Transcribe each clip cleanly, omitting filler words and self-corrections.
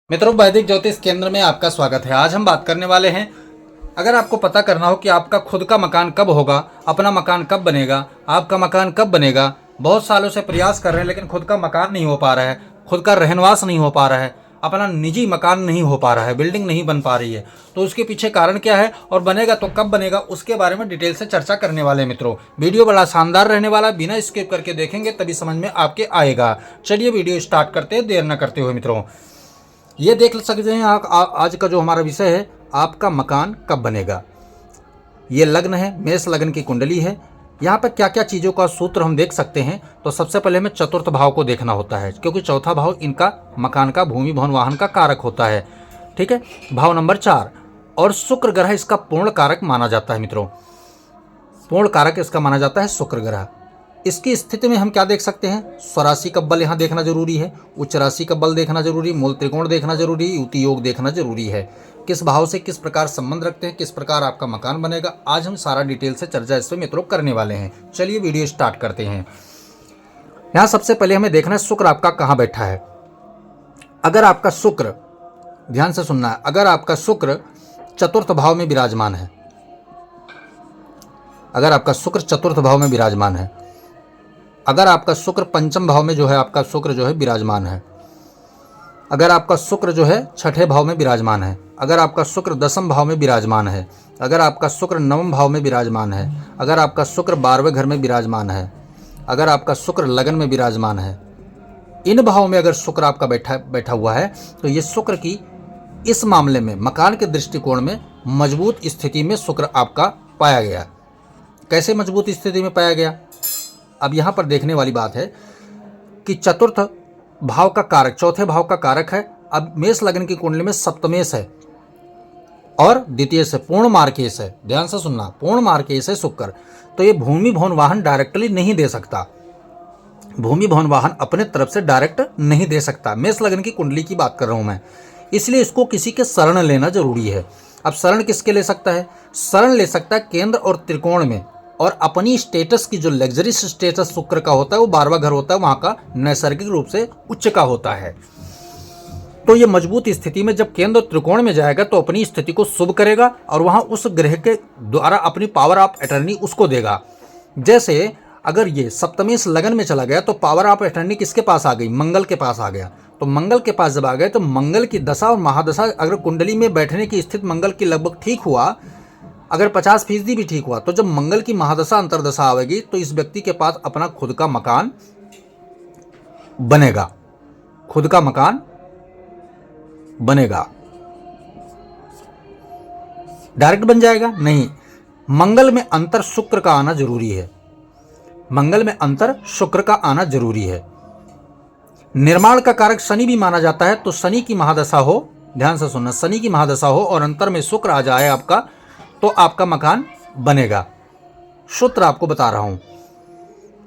मित्रों, वैदिक ज्योतिष केंद्र में आपका स्वागत है। आज हम बात करने वाले हैं, अगर आपको पता करना हो कि आपका खुद का मकान कब होगा, अपना मकान कब बनेगा, आपका मकान कब बनेगा। बहुत सालों से प्रयास कर रहे हैं लेकिन खुद का मकान नहीं हो पा रहा है, खुद का रहनवास नहीं हो पा रहा है, अपना निजी मकान नहीं हो पा रहा है, बिल्डिंग नहीं बन पा रही है, तो उसके पीछे कारण क्या है और बनेगा तो कब बनेगा, उसके बारे में डिटेल से चर्चा करने वाले हैं। मित्रों, वीडियो बड़ा शानदार रहने वाला, बिना स्किप करके देखेंगे तभी समझ में आपके आएगा। चलिए वीडियो स्टार्ट करते हैं देर न करते हुए। मित्रों, ये देख सकते हैं आज का जो हमारा विषय है, आपका मकान कब बनेगा। ये लग्न है, मेष लग्न की कुंडली है। यहाँ पर क्या क्या चीज़ों का सूत्र हम देख सकते हैं। तो सबसे पहले हमें चतुर्थ भाव को देखना होता है, क्योंकि चौथा भाव इनका मकान का, भूमि भवन वाहन का कारक होता है। ठीक है, भाव नंबर 4 और शुक्र ग्रह इसका पूर्ण कारक माना जाता है। मित्रों, पूर्ण कारक इसका माना जाता है शुक्र ग्रह। इसकी स्थिति में हम क्या देख सकते हैं, स्वराशि का बल यहाँ देखना जरूरी है, उच्च राशि का बल देखना जरूरी, मूल त्रिकोण देखना जरूरी, युति योग देखना जरूरी है। किस भाव से किस प्रकार संबंध रखते हैं, किस प्रकार आपका मकान बनेगा, आज हम सारा डिटेल से चर्चा इस पर मित्रों करने वाले हैं। चलिए वीडियो स्टार्ट करते हैं। यहाँ सबसे पहले हमें देखना है शुक्र आपका कहाँ बैठा है। अगर आपका शुक्र, ध्यान से सुनना है, अगर आपका शुक्र चतुर्थ भाव में विराजमान है, अगर आपका शुक्र चतुर्थ भाव में विराजमान है, अगर आपका शुक्र पंचम भाव में जो है आपका शुक्र जो है विराजमान है, अगर आपका शुक्र जो है छठे भाव में विराजमान है, अगर आपका शुक्र दसम भाव में विराजमान है, अगर आपका शुक्र नवम भाव में विराजमान है, अगर आपका शुक्र 12वें घर में विराजमान है, अगर आपका शुक्र लगन में विराजमान है, इन भावों में अगर शुक्र आपका बैठा हुआ है, तो ये शुक्र की इस मामले में मकान के दृष्टिकोण में मजबूत स्थिति में शुक्र आपका पाया गया। कैसे मजबूत स्थिति में पाया गया, अब यहाँ पर देखने वाली बात है कि चतुर्थ भाव का कारक चौथे भाव का कारक है। अब मेष लग्न की कुंडली में सप्तमेश है और द्वितीय से पूर्ण मार्केश है। ध्यान से सुनना, पूर्ण मार्केश है शुक्र, तो ये भूमि भवन वाहन डायरेक्टली नहीं दे सकता, भूमि भवन वाहन अपने तरफ से डायरेक्ट नहीं दे सकता। मेष लग्न की कुंडली की बात कर रहा हूं मैं, इसलिए इसको किसी के शरण लेना जरूरी है। अब शरण किसके ले सकता है, शरण ले सकता है केंद्र और त्रिकोण में, और अपनी स्टेटस की जो लग्जरीज स्टेटस शुक्र का होता है वो 12वां घर होता है, वहां का नैसर्गिक रूप से उच्च का होता है। तो ये मजबूत स्थिति में जब केंद्र त्रिकोण में जाएगा तो अपनी स्थिति को शुभ करेगा और वहां उस ग्रह के द्वारा अपनी पावर ऑफ अटर्नी उसको देगा। जैसे अगर ये सप्तमेश लगन में चला गया तो पावर ऑफ अटर्नी किसके पास आ गई, मंगल के पास आ गया। तो मंगल के पास जब आ गए तो मंगल की दशा और महादशा, अगर कुंडली में बैठने की स्थिति मंगल की लगभग ठीक हुआ, अगर 50% भी ठीक हुआ, तो जब मंगल की महादशा अंतरदशा आएगी तो इस व्यक्ति के पास अपना खुद का मकान बनेगा, खुद का मकान बनेगा। डायरेक्ट बन जाएगा नहीं, मंगल में अंतर शुक्र का आना जरूरी है, मंगल में अंतर शुक्र का आना जरूरी है। निर्माण का कारक शनि भी माना जाता है, तो शनि की महादशा हो, ध्यान से सुनना, शनि की महादशा हो और अंतर में शुक्र आ जाए आपका, तो आपका मकान बनेगा। सूत्र आपको बता रहा हूं,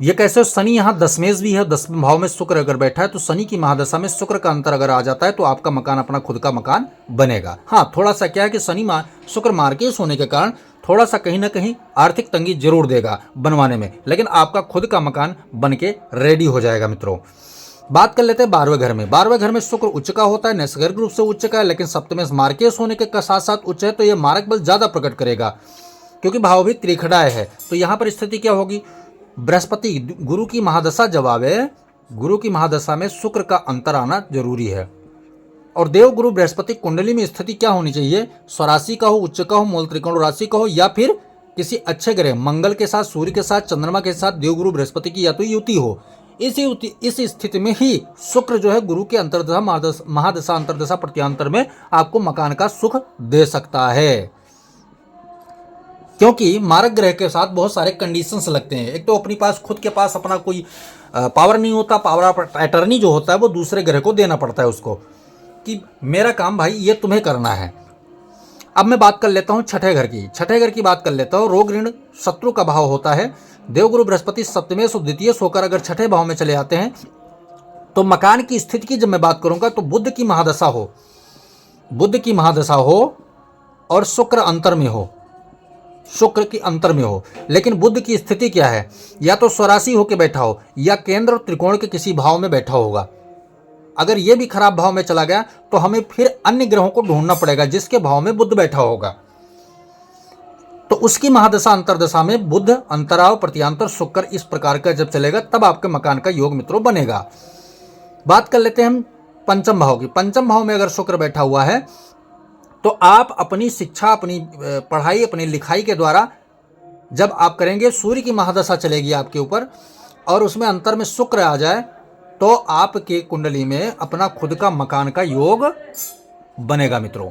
ये कैसे, शनि यहां दशमेश भी है, 10वें भाव में शुक्र अगर बैठा है तो शनि की महादशा में शुक्र का अंतर अगर आ जाता है तो आपका मकान, अपना खुद का मकान बनेगा। हाँ, थोड़ा सा क्या है कि शनि शुक्र मार्केश होने के कारण थोड़ा सा कहीं ना कहीं आर्थिक तंगी जरूर देगा बनवाने में, लेकिन आपका खुद का मकान बन के रेडी हो जाएगा। मित्रों, बात कर लेते हैं 12वें घर में। 12वें घर में शुक्र उच्च का होता है, नैसर्गिक रूप से उच्च का है, लेकिन सप्तमेश मार्केश होने के साथ साथ उच्च है, तो यह मारक बल ज्यादा प्रकट करेगा क्योंकि भाव भी त्रिखड़ाय है। तो यहां पर स्थिति क्या होगी, बृहस्पति गुरु की महादशा जब आवे, गुरु की महादशा में शुक्र का अंतर आना जरूरी है। और देव गुरु बृहस्पति कुंडली में स्थिति क्या होनी चाहिए, स्वराशि का हो, उच्च का हो, मूल त्रिकोण राशि का हो, या फिर किसी अच्छे ग्रह मंगल के साथ, सूर्य के साथ, चंद्रमा के साथ देवगुरु बृहस्पति की या तो युति हो। इस स्थिति में ही शुक्र जो है गुरु के अंतरदशा महादशा अंतरदशा प्रत्यांतर में आपको मकान का सुख दे सकता है, क्योंकि मारक ग्रह के साथ बहुत सारे कंडीशंस लगते हैं। एक तो अपनी पास खुद के पास अपना कोई पावर नहीं होता, पावर ऑफ अटर्नी जो होता है वो दूसरे ग्रह को देना पड़ता है उसको, कि मेरा काम भाई ये तुम्हें करना है। अब मैं बात कर लेता हूं छठे घर की, छठे घर की बात कर लेता हूं। रोग ऋण शत्रु का भाव होता है। देवगुरु बृहस्पति सप्तमेश और द्वितीयेश होकर अगर छठे भाव में चले आते हैं तो मकान की स्थिति की जब मैं बात करूंगा तो बुध की महादशा हो, बुध की महादशा हो और शुक्र अंतर में हो, शुक्र की अंतर में हो, लेकिन बुध की स्थिति क्या है, या तो स्वराशि होकर बैठा हो या केंद्र त्रिकोण के किसी भाव में बैठा होगा। अगर ये भी खराब भाव में चला गया तो हमें फिर अन्य ग्रहों को ढूंढना पड़ेगा जिसके भाव में बुध बैठा होगा। तो उसकी महादशा अंतरदशा में बुध, अंतराव, प्रत्यांतर, शुक्र इस प्रकार का जब चलेगा तब आपके मकान का योग मित्रों बनेगा। बात कर लेते हैं हम पंचम भाव की। पंचम भाव में अगर शुक्र बैठा हुआ है तो आप अपनी शिक्षा, अपनी पढ़ाई, अपनी लिखाई के द्वारा जब आप करेंगे, सूर्य की महादशा चलेगी आपके ऊपर और उसमें अंतर में शुक्र आ जाए तो आपके कुंडली में अपना खुद का मकान का योग बनेगा मित्रों।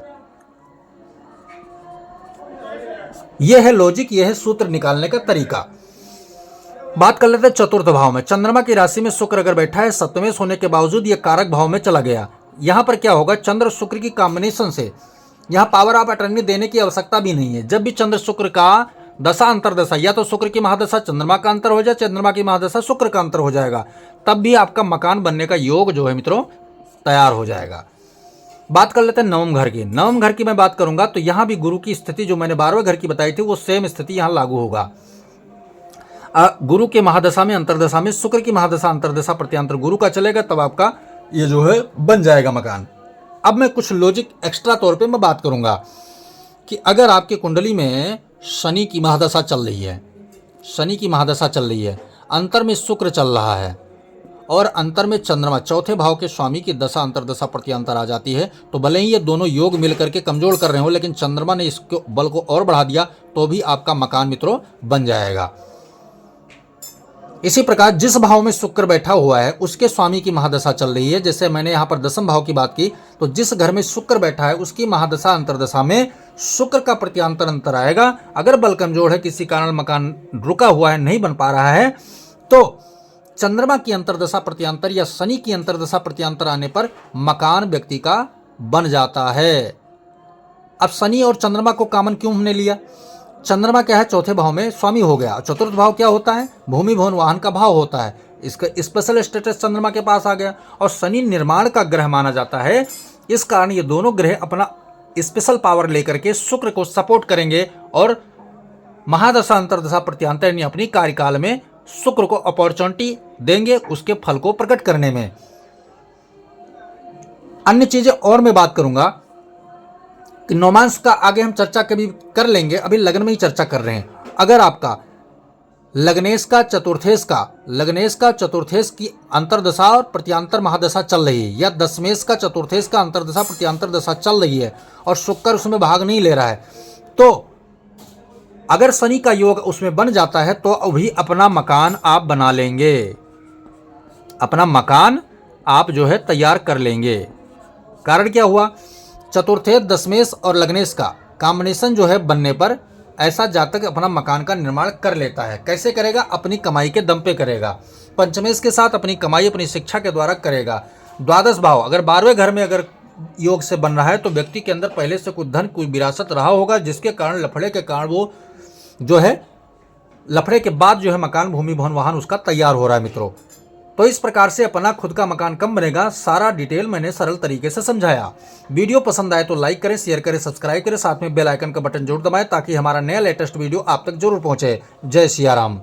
यह है लॉजिक, यह है सूत्र निकालने का तरीका। बात कर लेते हैं चतुर्थ भाव में। चंद्रमा की राशि में शुक्र अगर बैठा है, सप्तमेश होने के बावजूद यह कारक भाव में चला गया। यहां पर क्या होगा, चंद्र शुक्र की कॉम्बिनेशन से यहां पावर ऑफ अटर्नी देने की आवश्यकता भी नहीं है। जब भी चंद्र शुक्र का दशा अंतरदशा, या तो शुक्र की महादशा चंद्रमा का अंतर हो जाए, चंद्रमा की महादशा शुक्र का अंतर हो जाएगा, तब भी आपका मकान बनने का योग जो है मित्रों तैयार हो जाएगा। बात कर लेते हैं नवम घर की। नवम घर की मैं बात करूंगा तो यहां भी गुरु की स्थिति जो मैंने 12वें घर की बताई थी वो सेम स्थिति यहां लागू होगा। गुरु के महादशा में, अंतरदशा में, शुक्र की महादशा अंतरदशा प्रत्यांतर गुरु का चलेगा तब आपका ये जो है बन जाएगा मकान। अब मैं कुछ लॉजिक एक्स्ट्रा तौर पे मैं बात करूंगा कि अगर आपके कुंडली में शनि की महादशा चल रही है, शनि की महादशा चल रही है, अंतर में शुक्र चल रहा है और अंतर में चंद्रमा, चौथे भाव के स्वामी की दशा अंतरदशा प्रत्यांतर आ जाती है, तो भले ही ये दोनों योग मिलकर के कमजोर कर रहे हो लेकिन चंद्रमा ने इसको बल को और बढ़ा दिया तो भी आपका मकान मित्रों बन जाएगा। इसी प्रकार जिस भाव में शुक्र बैठा हुआ है उसके स्वामी की महादशा चल रही है, जैसे मैंने यहाँ पर दसम भाव की बात की, तो जिस घर में शुक्र बैठा है उसकी महादशा अंतरदशा में शुक्र का प्रत्यांतर अंतर आएगा। अगर बल कमजोर है, किसी कारण मकान रुका हुआ है, नहीं बन पा रहा है, तो चंद्रमा की अंतरदशा प्रत्यांतर या शनि की अंतरदशा प्रत्यांतर आने पर मकान व्यक्ति का बन जाता है। अब शनि और चंद्रमा को कॉमन क्यों हमने लिया? चंद्रमा क्या है, चौथे भाव में स्वामी हो गया। चतुर्थ भाव क्या होता है, भूमि भवन वाहन का भाव होता है। इसका स्पेशल स्टेटस चंद्रमा के पास आ गया और शनि निर्माण का ग्रह माना जाता है। इस कारण ये दोनों ग्रह अपना स्पेशल पावर लेकर के शुक्र को सपोर्ट करेंगे और महादशा अंतरदशा प्रत्यांतर यानी अपनी कार्यकाल में शुक्र को अपॉर्चुनिटी देंगे उसके फल को प्रकट करने में। अन्य चीजें और मैं बात करूंगा कि नौमांस का आगे हम चर्चा कभी कर लेंगे, अभी लग्न में ही चर्चा कर रहे हैं। अगर आपका लग्नेश का चतुर्थेश की अंतरदशा और प्रत्यांतर महादशा चल रही है या दशमेश का चतुर्थेश का अंतरदशा प्रत्यांतर दशा चल रही है और शुक्र उसमें भाग नहीं ले रहा है, तो अगर शनि का योग उसमें बन जाता है तो अभी अपना मकान आप बना लेंगे, अपना मकान आप जो है तैयार कर लेंगे। कारण क्या हुआ, चतुर्थेश, दशमेश और लग्नेश का कॉम्बिनेशन जो है बनने पर ऐसा जातक अपना मकान का निर्माण कर लेता है। कैसे करेगा, अपनी कमाई के दम पे करेगा। पंचमेश के साथ अपनी कमाई अपनी शिक्षा के द्वारा करेगा। द्वादश भाव अगर 12वें घर में अगर योग से बन रहा है तो व्यक्ति के अंदर पहले से कुछ धन, कोई विरासत रहा होगा जिसके कारण लफड़े के कारण वो जो है लफड़े के बाद जो है मकान, भूमि भवन वाहन उसका तैयार हो रहा है मित्रों। तो इस प्रकार से अपना खुद का मकान कब बनेगा, सारा डिटेल मैंने सरल तरीके से समझाया। वीडियो पसंद आए तो लाइक करें, शेयर करें, सब्सक्राइब करें, साथ में बेल आइकन का बटन जरूर दबाएं ताकि हमारा नया लेटेस्ट वीडियो आप तक जरूर पहुंचे। जय सिया राम।